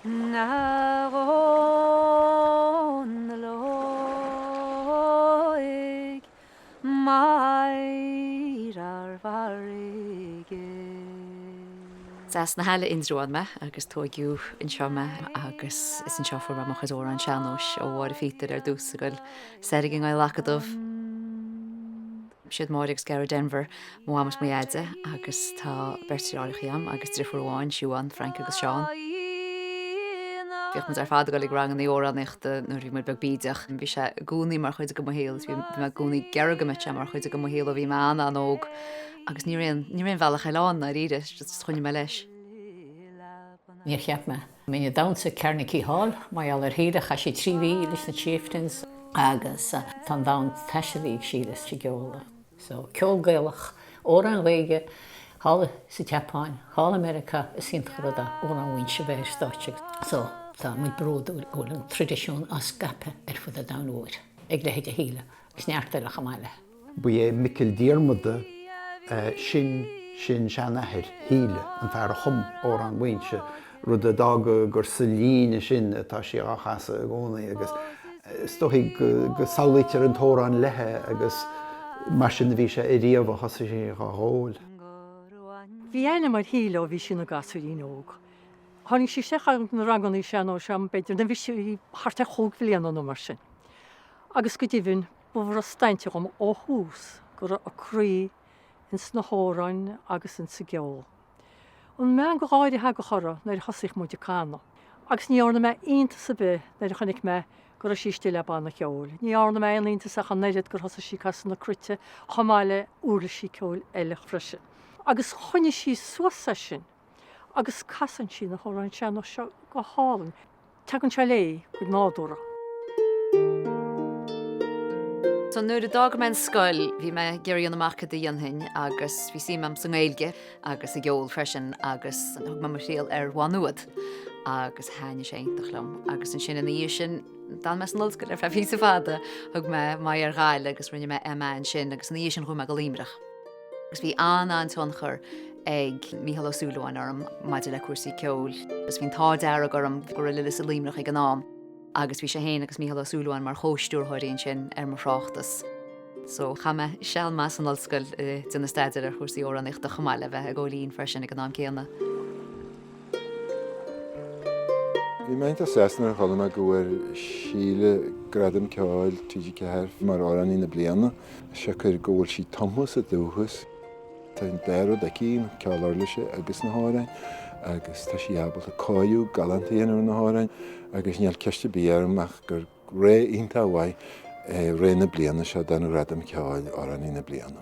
Zas na heile indraán me agus tógiú in seo me agus is an seofor me chus ó an sean-nos ó bhir fitar dús a goil serigin á lacadmh. Siad máireags Síle Denvir mhamas mé éide agus tá bertiráiríam agus drifurháin siúan Frank agus Sean. Bhíoch mu ar fád goil rang an í óráníochta nuair mar beg bídeach. Bhí sé gúnaí mar chuide go héal, bhí me gúnaí geargamite mar chuide go héal a bhí me an óg. Agus ní réon bhealach eán na ríide chuine me leis. Níor cheap me. Mína damsa Carnegie Hall, mai all híide cha sé tríhí leis na chieftains agus tá dam teisií sílas cheoil. So ceol gaelach, ó an réige, hall sa Japan, hall America is sintrada ó an winse bhéir státe. So tá mu bród ó an tradiisiún as gape fud a damhúir. Ag le héide híle, gus neartaithe chamáile. Bu Michael Diarmuide sin sean-nos híle an fear a chum ó an winse. Rud a dag gur sa líne sin atá sí á chasa a gcónaí agus stoigh go saoiltear an tóran lethe agus mar sin bhí sé i riamh thosa sé a hóil. Bhí aine mar híle ó bhí sin na gasúí óg. Tháinig sí secha na ranganí sean-nos sem beidir na bhí sí harta chóg Bliana nó mar sin. Agus go dtíbhinn bhar a stainte gom ó hús gur a crí in sna hóráin agus in sa geol. An me go gáidethe go chora na thosaigh muide cána. Agus níorna me onanta sa bith na chunig me gur a síiste le banna cheol. Níorna me an onanta sa neiad gur thosa sí cas na crute chamáile úra sí ceol eile freisin. Agus chuine sí suasa sin, agus casan sí na hóráin sean-nos seo go hálan. Tegann se lé go nádúra. So nuair a dag me scoil, bhí me geiríon amach a dhéanhain agus bhí si am san éilge agus a geol freisin agus an thug me mar síl bhanuad agus haine sé intachlam. Agus an sin in dhé sin dan me san lulscoil fe fí sa fada thug me mai ar gáil agus rinne me an sin agus an dhé sin chu me go límreach. Agus bhí an tionchar ag Mícheál Ó Súilleáin orm maidir le cuasaí ceol. Agus bhín tá deara gom gur lilis a límreach ag an nám. Agus bhí sé héana agus Mícheál Ó Súilleáin mar chóistúrthiríonn sin mar fráachtas. So chama seall más an lulscoil duna staidir ar chusaí óráníochta chamáile bheith a ggólíonn freisin ag an nám céanna. Bhí meint a sesna chola gohfuir Síle Gradam Ceoil TG4 mar óránaí na Bliana. Se chur gohfuil sí tomhas a dúchas. Tá an dearú de cín ceolar leise agus na hárain, agus tá sí abal a cáú galanta dhéanamh na hárain, agus níall ceiste bíarmach gur ré ionanta bhaid ré na Bliana se den Gradam Ceoil óránaí na Bliana.